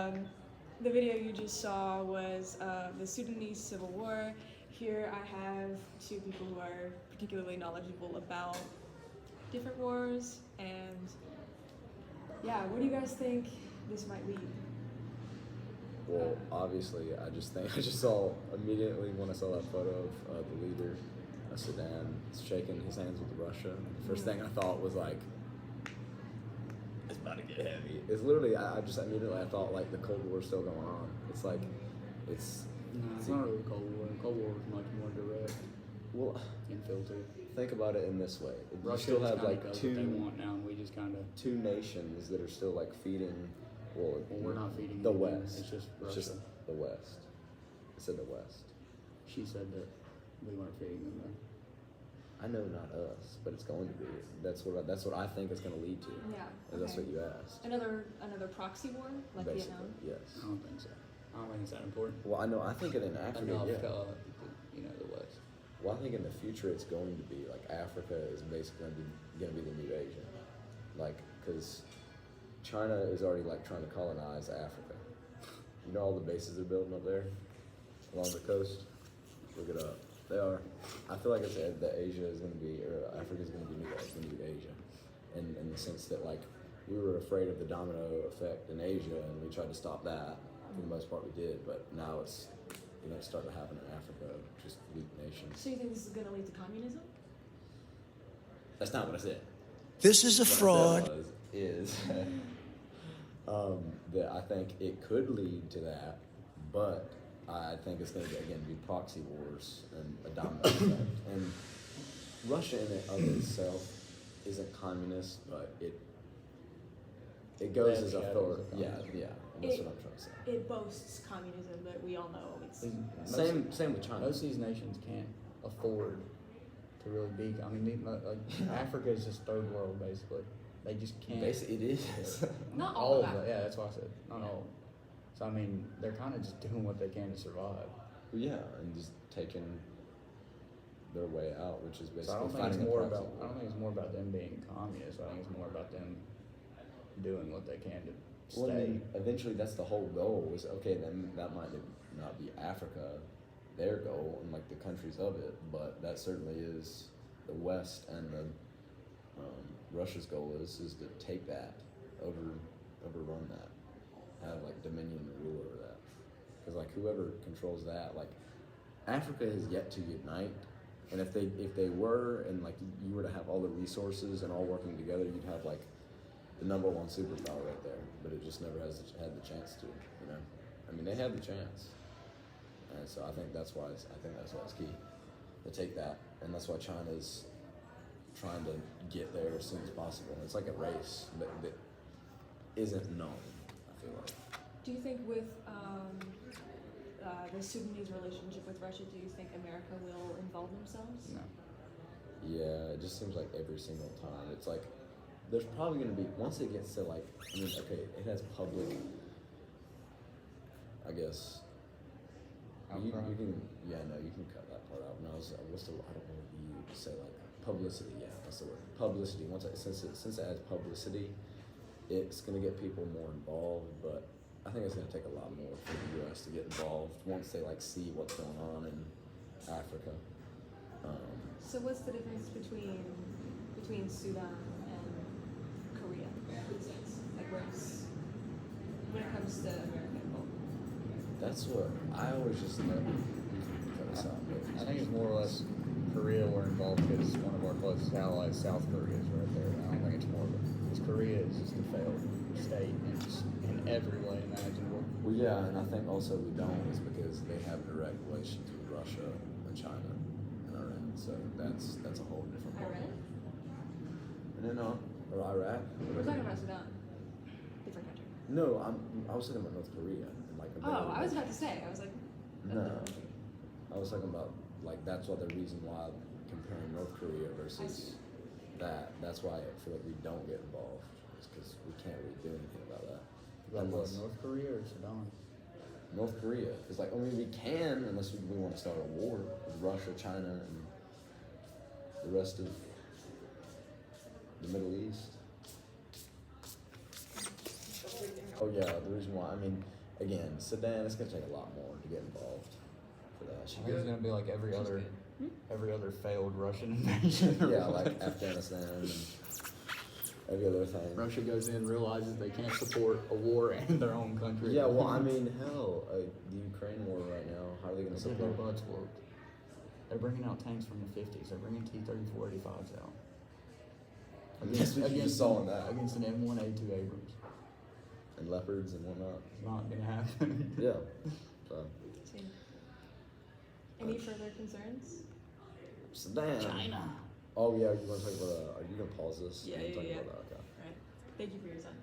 The video you just saw was the Sudanese Civil War. Here I have two people who are particularly knowledgeable about different wars, and yeah, where do you guys think this might lead? Well, obviously, I just saw immediately when I saw that photo of the leader of Sudan shaking his hands with Russia. The first thing I thought was like, it's about to get heavy. It's literally, I just immediately I thought like the Cold War is still going on. It's like, it's. No, it's not really Cold War. Cold War was much more direct. Well, Infiltrated. think about it in this way. You Russia still have like what they want now, and we just kind of. two nations that are still like feeding. Well, we're not feeding the them. West. It's just Russia. It's just the West. It said the West. She said that we weren't feeding them. Though. I know not us, but it's going to be. That's what I think it's going to lead to. Yeah. If that's what you asked. Another proxy war like Basically, Vietnam. yes. I don't think so. I don't think it's that important. Well, I know. I think in Africa, Enough yeah. to, the West. Well, I think in the future it's going to be like Africa is basically going to be the new Asia, like because China is already like trying to colonize Africa. You know all the bases they're building up there along the coast. Look it up. They are. I feel like it's that Asia is going to be, or Africa is going to be the new Asia, in the sense that like we were afraid of the domino effect in Asia and we tried to stop that. For the most part, we did, but now it's starting to happen in Africa, just weak nations. So you think this is going to lead to communism? That's not what I said. This is a What I fraud. said is that I think it could lead to that, but I think it's going to again be proxy wars and a domino effect. And Russia in and of itself isn't communist, but it goes They have as shadows authority. of Yeah, communism. yeah. And that's what I'm trying to say. It boasts communism, but we all know it's. Same with China. Most of these nations can't afford to really be. I mean, Africa is just third world basically. They just can't. Basically, it is. Not all of it. that. Yeah, that's why I said not all. So I mean, they're kind of just doing what they can to survive. Yeah, and just taking their way out, which is basically So I don't think finding it's a more proxy about. war. I don't think it's more about them being communist. I think it's more about them doing what they can to stay. Well, I mean, eventually that's the whole goal. Is okay, then that might not be Africa, their goal, and like the countries of it, but that certainly is the West and the Russia's goal is to take that, overrun that, have like dominion and rule over that, because like whoever controls that, like Africa has yet to unite, and if they were, and like you were to have all the resources and all working together, you'd have like the number one superpower right there, but it just never has had the chance to, I mean, they had the chance, and so I think that's why it's key to take that, and that's why China's trying to get there as soon as possible. It's like a race that isn't known, I feel like. Do you think with the Sudanese relationship with Russia, do you think America will involve themselves? No. Yeah, it just seems like every single time. It's like, there's probably going to be, once it gets to like, I mean, okay, it has public, I guess, you can, you can cut that part out. No, I don't know if you say like publicity, yeah, that's the word. Publicity, since it has publicity, it's going to get people more involved, but I think it's going to take a lot more for the U.S. to get involved once they like see what's going on in Africa. So what's the difference between Sudan and Korea, for instance? Like when it comes to American involvement? That's what I always just know. I think it's more or less Korea we're involved because one of our closest allies, South Korea, is right there. I don't think it's more of it. Because Korea is just a failed state in every way imaginable. Well, yeah, and I think also we don't is because they have direct relations with Russia and China and Iran. So that's a whole different Iran? No, or Iraq. We're talking about Sudan. Different country. No, I was talking about North Korea. And like Oh, I was about to say. I was like, no. I was talking about like that's what the reason why comparing North Korea versus that. That's why I feel like we don't get involved. Is because we can't really do anything about that. Unless North Korea or Sudan? North Korea. It's like, I mean, we can unless we want to start a war with Russia, China, and the rest of the Middle East. Oh yeah, the reason why, I mean, again, Sudan, it's gonna take a lot more to get involved for that. I think it's gonna be like every She's other good. every other failed Russian invasion. Yeah, like Afghanistan and every other thing. Russia goes in, realizes they can't support a war in their own country. Yeah, well, I mean, hell, the Ukraine war right now, how are they gonna They get their support? butts whooped. They're bringing out tanks from the 50s. They're bringing T-34-85s out. Yes, we just saw that. Against an M1A2 Abrams. And leopards and whatnot. It's not gonna happen. Yeah. So See. Any further concerns? Sudan. China. Oh yeah, you want to talk about? Are you gonna pause this? Yeah, You wanna yeah, talk yeah. about that? Okay. All right. Thank you for your time.